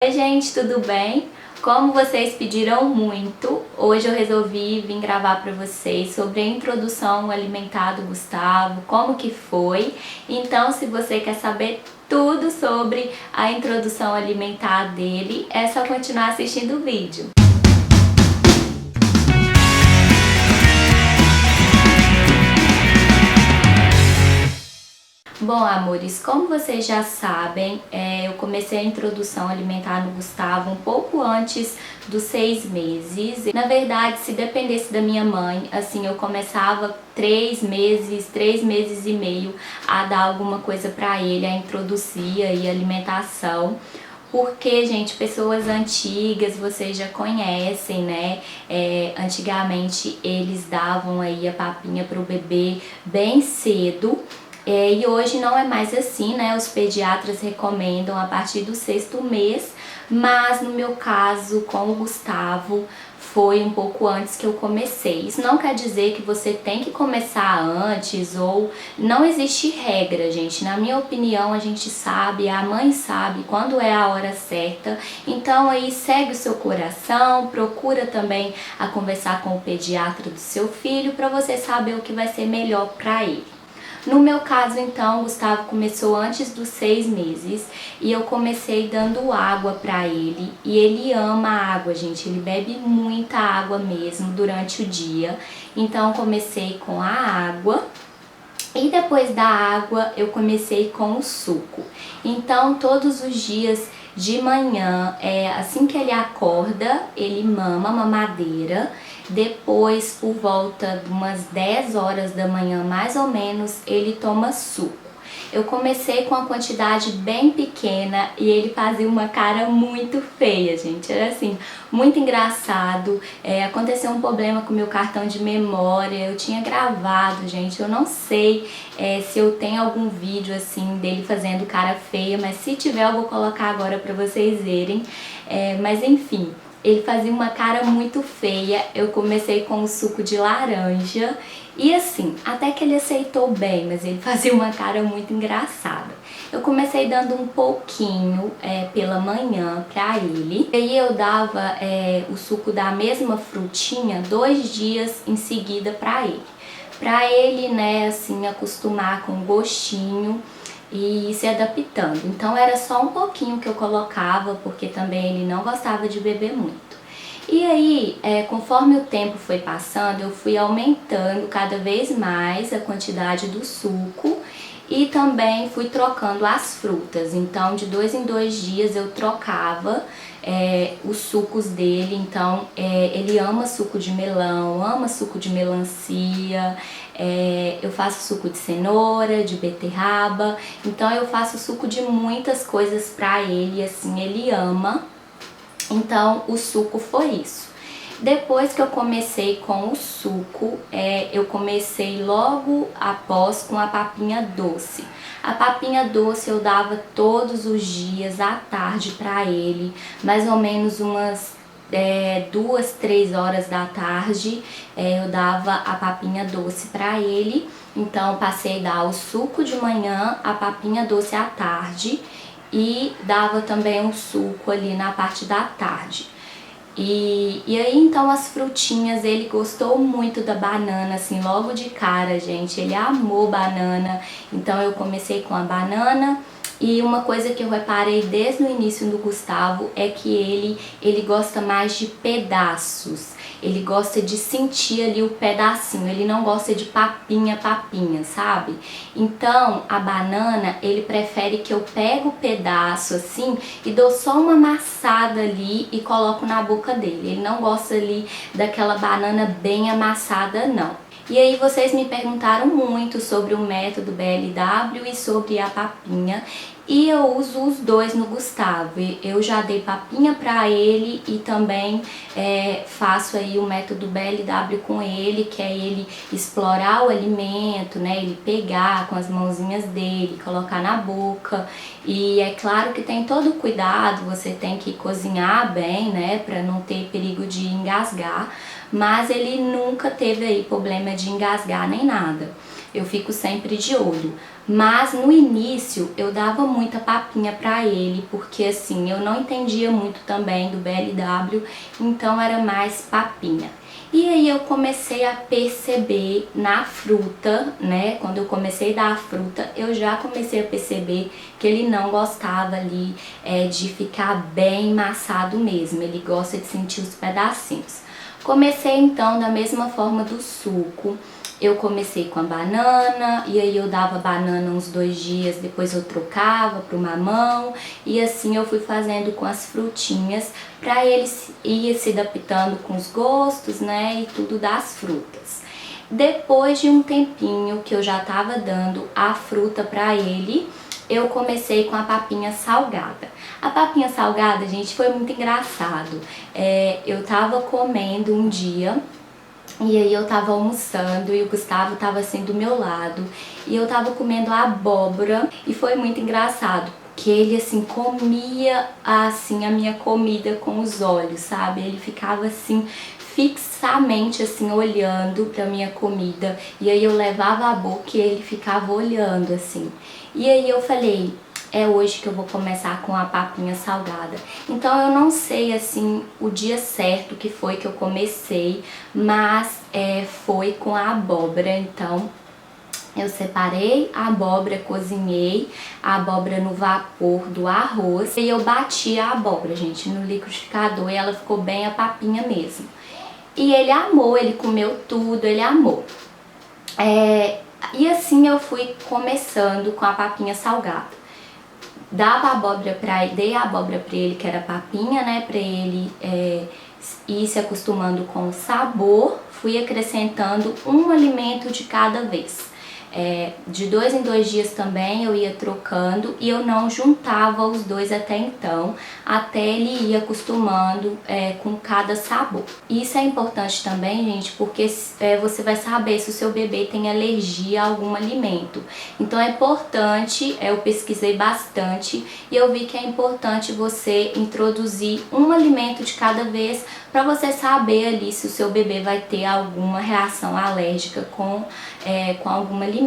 Oi gente, tudo bem? Como vocês pediram muito, hoje eu resolvi vir gravar para vocês sobre a introdução alimentar do Gustavo, como que foi. Então, se você quer saber tudo sobre a introdução alimentar dele, é só continuar assistindo o vídeo. Bom, amores, como vocês já sabem, eu comecei a introdução alimentar no Gustavo um pouco antes dos 6 meses. Na verdade, se dependesse da minha mãe, assim, eu começava 3 meses e meio a dar alguma coisa pra ele, a introduzir aí a alimentação. Porque, gente, pessoas antigas, vocês já conhecem, né? Antigamente eles davam aí a papinha pro bebê bem cedo. E hoje não é mais assim, né? Os pediatras recomendam a partir do 6º mês, mas no meu caso, com o Gustavo, foi um pouco antes que eu comecei. Isso não quer dizer que você tem que começar antes ou não existe regra, gente. Na minha opinião, a gente sabe, a mãe sabe quando é a hora certa. Então aí segue o seu coração, procura também a conversar com o pediatra do seu filho para você saber o que vai ser melhor para ele. No meu caso, então, o Gustavo começou antes dos 6 meses e eu comecei dando água pra ele. E ele ama água, gente, ele bebe muita água mesmo durante o dia. Então, comecei com a água. E depois da água, eu comecei com o suco. Então, todos os dias de manhã, assim que ele acorda, ele mama mamadeira. Depois, por volta de umas 10 horas da manhã, mais ou menos, ele toma suco. Eu comecei com uma quantidade bem pequena e ele fazia uma cara muito feia, gente. Era assim, muito engraçado. Aconteceu um problema com o meu cartão de memória. Eu tinha gravado, gente. Eu não sei se eu tenho algum vídeo assim dele fazendo cara feia, mas se tiver eu vou colocar agora pra vocês verem. Mas enfim. Ele fazia uma cara muito feia, eu comecei com o suco de laranja e assim, até que ele aceitou bem, mas ele fazia uma cara muito engraçada. Eu comecei dando um pouquinho pela manhã pra ele, e aí eu dava o suco da mesma frutinha 2 dias em seguida pra ele, né, assim, acostumar com o gostinho e se adaptando. Então era só um pouquinho que eu colocava, porque também ele não gostava de beber muito. E aí, conforme o tempo foi passando, eu fui aumentando cada vez mais a quantidade do suco e também fui trocando as frutas. Então, de 2 em 2 dias eu trocava os sucos dele. Então, ele ama suco de melão, ama suco de melancia, eu faço suco de cenoura, de beterraba. Então, eu faço suco de muitas coisas pra ele, assim, ele ama. Então, o suco foi isso. Depois que eu comecei com o suco, eu comecei logo após com a papinha doce. A papinha doce eu dava todos os dias à tarde pra ele, mais ou menos umas 2, 3 horas da tarde, eu dava a papinha doce pra ele. Então, passei a dar o suco de manhã, a papinha doce à tarde e dava também um suco ali na parte da tarde. E aí então as frutinhas, ele gostou muito da banana, assim, logo de cara, gente, ele amou banana. Então eu comecei com a banana. E uma coisa que eu reparei desde o início do Gustavo é que ele gosta mais de pedaços. Ele gosta de sentir ali o pedacinho, ele não gosta de papinha, sabe? Então, a banana, ele prefere que eu pego o pedaço assim e dou só uma amassada ali e coloco na boca dele. Ele não gosta ali daquela banana bem amassada, não. E aí vocês me perguntaram muito sobre o método BLW e sobre a papinha. E eu uso os dois no Gustavo. Eu já dei papinha pra ele e também faço aí o método BLW com ele, que é ele explorar o alimento, né? Ele pegar com as mãozinhas dele, colocar na boca. E é claro que tem todo o cuidado, você tem que cozinhar bem, né? Pra não ter perigo de engasgar. Mas ele nunca teve aí problema de engasgar nem nada. eu fico sempre de olho. Mas no início eu dava muita papinha pra ele, porque assim, eu não entendia muito também do BLW, então era mais papinha. E aí eu comecei a perceber na fruta, né? Quando eu comecei a dar a fruta, eu já comecei a perceber que ele não gostava ali de ficar bem maçado mesmo. Ele gosta de sentir os pedacinhos. Comecei então da mesma forma do suco. Eu comecei com a banana, e aí eu dava banana uns 2 dias, depois eu trocava pro mamão, e assim eu fui fazendo com as frutinhas, para ele ir se adaptando com os gostos, né, e tudo das frutas. Depois de um tempinho que eu já tava dando a fruta para ele, eu comecei com a papinha salgada. A papinha salgada, gente, foi muito engraçado. Eu tava comendo um dia, e aí eu tava almoçando e o Gustavo tava assim do meu lado e eu tava comendo a abóbora e foi muito engraçado, porque ele assim comia assim a minha comida com os olhos, sabe? Ele ficava assim fixamente assim olhando pra minha comida, e aí eu levava a boca e ele ficava olhando assim. E aí eu falei, é hoje que eu vou começar com a papinha salgada. Então eu não sei assim o dia certo que foi que eu comecei, mas foi com a abóbora. Então eu separei a abóbora, cozinhei a abóbora no vapor do arroz e eu bati a abóbora, gente, no liquidificador, e ela ficou bem a papinha mesmo. E ele amou, ele comeu tudo, ele amou. E assim eu fui começando com a papinha salgada. Dava a abóbora dei a abóbora pra ele, que era papinha, né, pra ele ir se acostumando com o sabor. Fui acrescentando um alimento de cada vez. De 2 em 2 dias também eu ia trocando, e eu não juntava os dois até então, até ele ir acostumando com cada sabor. Isso é importante também, gente, porque você vai saber se o seu bebê tem alergia a algum alimento. Então é importante, eu pesquisei bastante e eu vi que é importante você introduzir um alimento de cada vez, para você saber ali se o seu bebê vai ter alguma reação alérgica com algum alimento.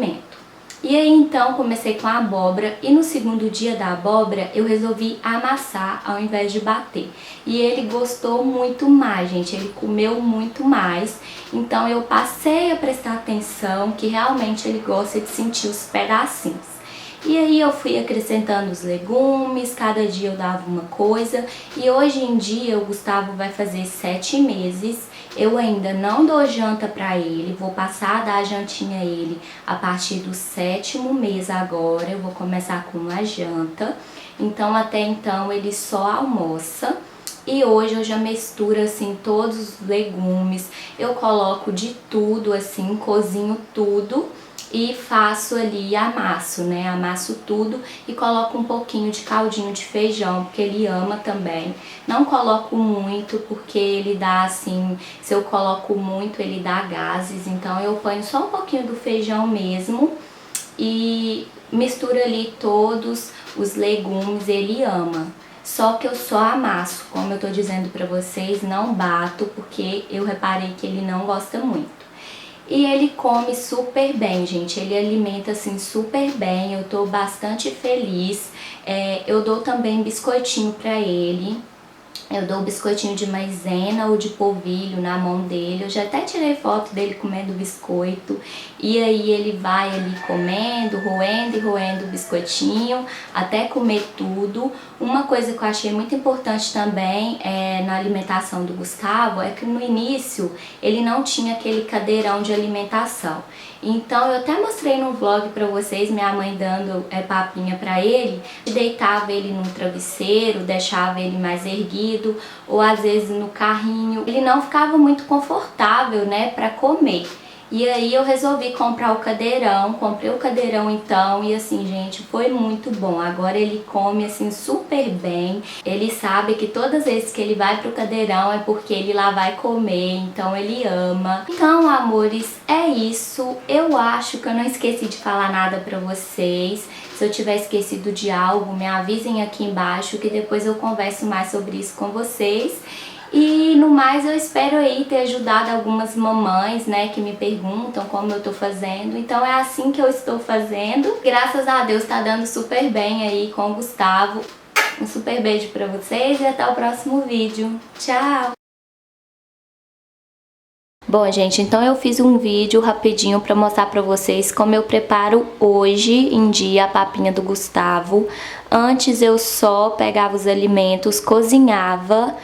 E aí então comecei com a abóbora, e no segundo dia da abóbora eu resolvi amassar ao invés de bater. E ele gostou muito mais, gente, ele comeu muito mais. Então eu passei a prestar atenção que realmente ele gosta de sentir os pedacinhos. E aí eu fui acrescentando os legumes, cada dia eu dava uma coisa, e hoje em dia o Gustavo vai fazer 7 meses, eu ainda não dou janta pra ele, vou passar a dar jantinha a ele a partir do 7º mês agora, eu vou começar com a janta, então até então ele só almoça. E hoje eu já misturo assim todos os legumes, eu coloco de tudo assim, cozinho tudo e faço ali, amasso, né? Amasso tudo e coloco um pouquinho de caldinho de feijão, porque ele ama também. Não coloco muito, porque ele dá assim, se eu coloco muito ele dá gases, então eu ponho só um pouquinho do feijão mesmo e misturo ali todos os legumes, ele ama. Só que eu só amasso, como eu tô dizendo pra vocês, não bato, porque eu reparei que ele não gosta muito. E ele come super bem, gente, ele alimenta assim super bem, eu tô bastante feliz. Eu dou também biscoitinho pra ele. Eu dou biscoitinho de maisena ou de polvilho na mão dele. Eu já até tirei foto dele comendo biscoito. E aí ele vai ali comendo, roendo e roendo o biscoitinho, até comer tudo. Uma coisa que eu achei muito importante também na alimentação do Gustavo é que no início ele não tinha aquele cadeirão de alimentação. Então eu até mostrei no vlog pra vocês, minha mãe dando papinha pra ele, deitava ele num travesseiro, deixava ele mais erguido, ou às vezes no carrinho. Ele não ficava muito confortável, né, pra comer. E aí eu resolvi comprar o cadeirão, comprei o cadeirão então, e assim, gente, foi muito bom. Agora ele come assim super bem, ele sabe que todas as vezes que ele vai pro cadeirão é porque ele lá vai comer, então ele ama. Então, amores, é isso. Eu acho que eu não esqueci de falar nada pra vocês. Se eu tiver esquecido de algo, me avisem aqui embaixo que depois eu converso mais sobre isso com vocês. E no mais eu espero aí ter ajudado algumas mamães, né, que me perguntam como eu tô fazendo. Então é assim que eu estou fazendo. Graças a Deus tá dando super bem aí com o Gustavo. Um super beijo pra vocês e até o próximo vídeo. Tchau! Bom, gente, então eu fiz um vídeo rapidinho pra mostrar pra vocês como eu preparo hoje em dia a papinha do Gustavo. Antes eu só pegava os alimentos, cozinhava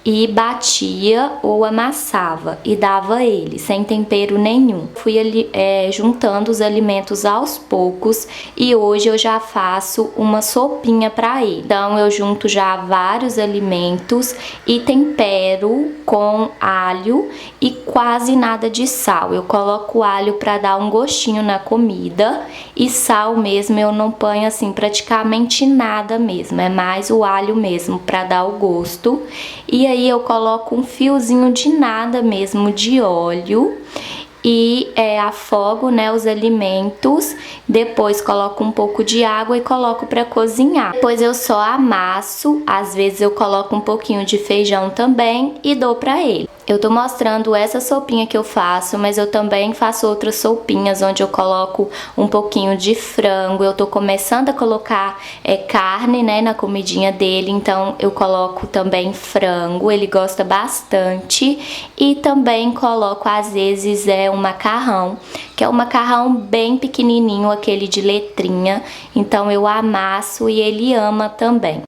e batia ou amassava e dava ele, sem tempero nenhum. Fui ali, juntando os alimentos aos poucos e hoje eu já faço uma sopinha para ele. Então eu junto já vários alimentos e tempero com alho e quase nada de sal. Eu coloco alho para dar um gostinho na comida e sal mesmo eu não ponho assim praticamente nada mesmo, é mais o alho mesmo para dar o gosto. E aí eu coloco um fiozinho de nada mesmo de óleo e afogo, né, os alimentos. Depois coloco um pouco de água e coloco para cozinhar. Depois eu só amasso, às vezes eu coloco um pouquinho de feijão também e dou para ele. Eu tô mostrando essa sopinha que eu faço, mas eu também faço outras sopinhas onde eu coloco um pouquinho de frango. Eu tô começando a colocar carne, né, na comidinha dele, então eu coloco também frango, ele gosta bastante. E também coloco às vezes um macarrão, que é um macarrão bem pequenininho, aquele de letrinha. Então eu amasso e ele ama também.